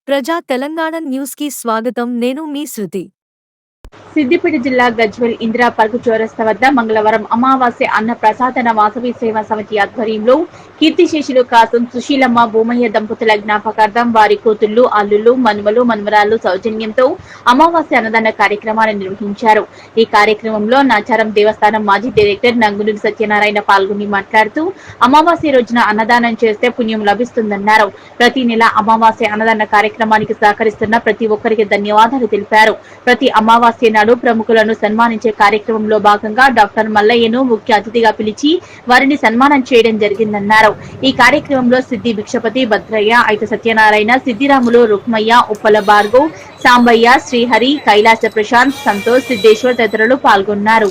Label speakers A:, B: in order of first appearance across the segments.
A: ప్రజా తెలంగాణ న్యూస్ కి స్వాగతం. నేను మీ శృతి.
B: సిద్దిపేట జిల్లా గజ్వేల్ ఇందిరా పార్క్ చౌరస్తా వద్ద మంగళవారం అమావాస్య అన్న ప్రసాదన వాసవి సేవా సమితి ఆధ్వర్యంలో కీర్తిశేషులు కాసం సుశీలమ్మ భూమయ్య దంపతుల జ్ఞాపకార్థం వారి కూతుళ్లు అల్లుళ్ళు మనుమలు మనుమరాళ్లు సౌజన్యంతో అమావాస్య అన్నదాన కార్యక్రమాన్ని నిర్వహించారు. ఈ కార్యక్రమంలో నాచారం దేవస్థానం మాజీ డైరెక్టర్ నంగునూరి సత్యనారాయణ పాల్గొని మాట్లాడుతూ అమావాస్య రోజున అన్నదానం చేస్తే పుణ్యం లభిస్తుందన్నారు. ప్రతి నెల అమావాస్య అన్నదాన కార్యక్రమానికి సహకరిస్తున్న ప్రతి ఒక్కరికి ధన్యవాదాలు తెలిపారు. ప్రతి అమావాస్య నాడు ప్రముఖులను సన్మానించే కార్యక్రమంలో భాగంగా డాక్టర్ మల్లయ్యను ముఖ్య అతిథిగా పిలిచి వారిని సన్మానం చేయడం జరిగిందన్నారు. ఈ కార్యక్రమంలో సిద్ది భిక్షపతి, భద్రయ్య, ఐత సత్యనారాయణ, సిద్దిరాములు, రుక్మయ్య, ఉప్పల భార్గవ్, సాంబయ్య, శ్రీహరి, కైలాస ప్రశాంత్, సంతోష్, సిద్దేశ్వర్ తదితరులు పాల్గొన్నారు.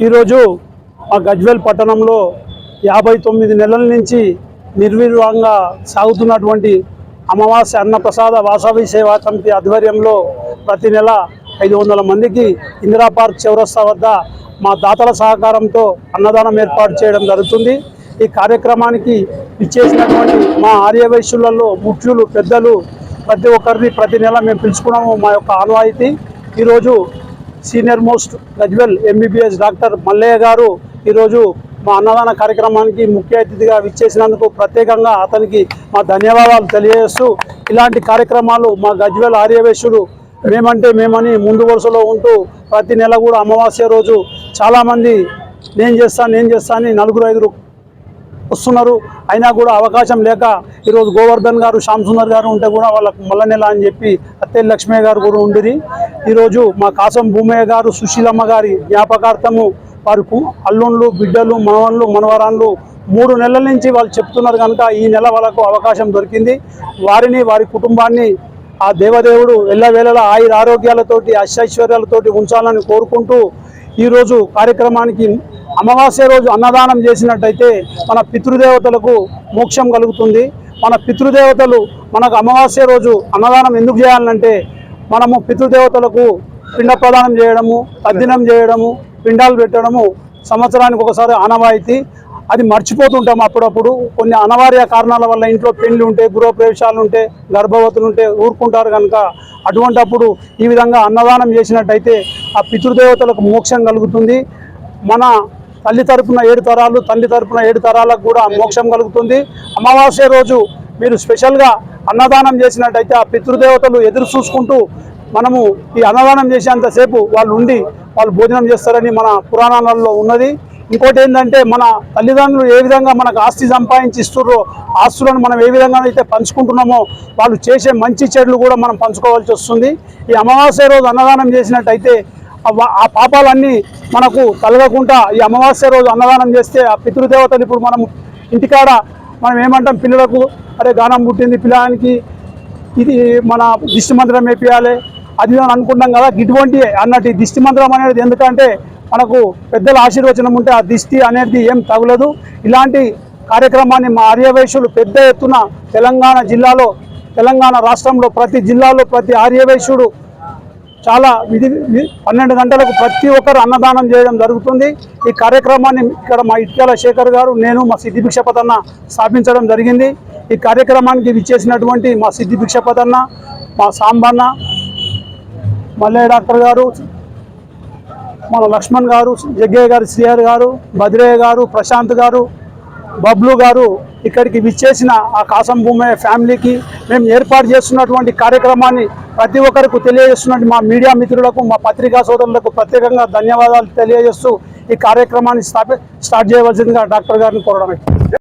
C: ఈరోజు ఆ గజ్వేల్ పట్టణంలో 59 నెలల నుంచి నిర్విరామంగా సాగుతున్నటువంటి అమావాస్య అన్నప్రసాద వాసవి సేవా సమితి ఆధ్వర్యంలో ప్రతి నెల 500 మందికి ఇందిరా పార్క్ చౌరస్తా వద్ద మా దాతల సహకారంతో అన్నదానం ఏర్పాటు చేయడం జరుగుతుంది. ఈ కార్యక్రమానికి ఇచ్చేసినటువంటి మా ఆర్యవైశ్యులలో ముఖ్యులు, పెద్దలు ప్రతి ఒక్కరిని ప్రతి నెల మేము పిలుచుకున్నాము. మా యొక్క ఆనవాయితీ. ఈరోజు senior most Gajwel MBBS doctor Mallaiah గారు ఈరోజు మా అన్నదాన కార్యక్రమానికి ముఖ్య అతిథిగా విచ్చేసినందుకు ప్రత్యేకంగా అతనికి మా ధన్యవాదాలు తెలియజేస్తూ, ఇలాంటి కార్యక్రమాలు మా గజ్వేల్ ఆర్యవైశ్యులు మేమని ముందు వరుసలో ఉంటూ ప్రతి నెల కూడా అమావాస్య రోజు చాలామంది నేను చేస్తా అని 4-5 వస్తున్నారు. అయినా కూడా అవకాశం లేక ఈరోజు గోవర్ధన్ గారు, శ్యామ్ సుందర్ గారు ఉంటే కూడా వాళ్ళకు మల్ల నెల అని చెప్పి అత్తేల్ లక్ష్మయ్య గారు కూడా ఉండిరి. ఈరోజు మా కాసం భూమయ్య గారు, సుశీలమ్మ గారి జ్ఞాపకార్థము వారి అల్లుండ్లు, బిడ్డలు, మనవన్లు, మనవరాన్లు 3 నెలల నుంచి వాళ్ళు చెప్తున్నారు కనుక ఈ నెల వాళ్ళకు అవకాశం దొరికింది. వారిని, వారి కుటుంబాన్ని ఆ దేవదేవుడు ఎల్లవేళలా ఆయుర ఆరోగ్యాలతోటి, అష్టైశ్వర్యాలతోటి ఉంచాలని కోరుకుంటూ ఈరోజు కార్యక్రమానికి అమావాస్య రోజు అన్నదానం చేసినట్టయితే మన పితృదేవతలకు మోక్షం కలుగుతుంది. మన పితృదేవతలు మనకు అమావాస్య రోజు అన్నదానం ఎందుకు చేయాలంటే మనము పితృదేవతలకు పిండ ప్రదానం చేయడము, తద్దినం చేయడము, పిండాలు పెట్టడము సంవత్సరానికి ఒకసారి ఆనవాయితీ. అది మర్చిపోతుంటాం అప్పుడప్పుడు. కొన్ని అనివార్య కారణాల వల్ల ఇంట్లో పెళ్లి ఉంటే, గృహప్రవేశాలు ఉంటే, గర్భవతులు ఉంటే ఊరుకుంటారు కనుక అటువంటప్పుడు ఈ విధంగా అన్నదానం చేసినట్టయితే ఆ పితృదేవతలకు మోక్షం కలుగుతుంది. మన తల్లి తరపున 7 తరాలు, తండ్రి తరపున 7 తరాలకు కూడా మోక్షం కలుగుతుంది. అమావాస్య రోజు మీరు స్పెషల్గా అన్నదానం చేసినట్టయితే ఆ పితృదేవతలు ఎదురు చూసుకుంటూ మనము ఈ అన్నదానం చేసేంతసేపు వాళ్ళు భోజనం చేస్తారని మన పురాణాలలో ఉన్నది. ఇంకోటి ఏంటంటే మన తల్లిదండ్రులు ఏ విధంగా మనకు ఆస్తి సంపాదించి ఇస్తున్నారో ఆస్తులను మనం ఏ విధంగా అయితే పంచుకుంటున్నామో వాళ్ళు చేసే మంచి చెడులు కూడా మనం పంచుకోవాల్సి వస్తుంది. ఈ అమావాస్య రోజు అన్నదానం చేసినట్టయితే ఆ పాపాలన్నీ మనకు కలగకుండా ఈ అమావాస్య రోజు అన్నదానం చేస్తే ఆ పితృదేవతలు ఇప్పుడు మనం ఇంటికాడ మనం ఏమంటాం, పిల్లలకు అరే గానం పుట్టింది పిల్లడానికి ఇది మన దిష్టి మంత్రం వేపియాలి అది అని అనుకుంటాం కదా. ఇటువంటి అన్నట్టు ఈ దిష్టి మంత్రం అనేది ఎందుకంటే మనకు పెద్దల ఆశీర్వచనం ఉంటే ఆ దిష్టి అనేది ఏం తగులదు. ఇలాంటి కార్యక్రమాన్ని మా ఆర్యవైశ్యులు పెద్ద ఎత్తున తెలంగాణ రాష్ట్రంలో ప్రతి జిల్లాలో ప్రతి ఆర్యవైశ్యుడు చాలా 12 గంటలకు ప్రతి ఒక్కరు అన్నదానం చేయడం జరుగుతుంది. ఈ కార్యక్రమాన్ని ఇక్కడ మా ఇట్యాల శేఖర్ గారు, నేను, మా సిద్ధి భిక్షపతన్న స్థాపించడం జరిగింది. ఈ కార్యక్రమానికి విచ్చేసినటువంటి మా సిద్ధి భిక్షపతన్న, మా సాంబన్న, మల్లయ్య డాక్టర్ గారు, మన లక్ష్మణ్ గారు, జగ్గయ్య గారు, శ్రీహరి గారు, భద్రయ్య గారు, ప్రశాంత్ గారు, బబ్లు గారు ఇక్కడికి విచ్చేసిన ఆ కాసం భూమయ్య ఫ్యామిలీకి మేము ఏర్పాటు చేస్తున్నటువంటి కార్యక్రమాన్ని ప్రతి ఒక్కరికి తెలియజేస్తున్నట్టు మా మీడియా మిత్రులకు, మా పత్రికా సోదరులకు ప్రత్యేకంగా ధన్యవాదాలు తెలియజేస్తూ ఈ కార్యక్రమాన్ని స్టార్ట్ చేయవలసిందిగా డాక్టర్ గారిని కోరడం.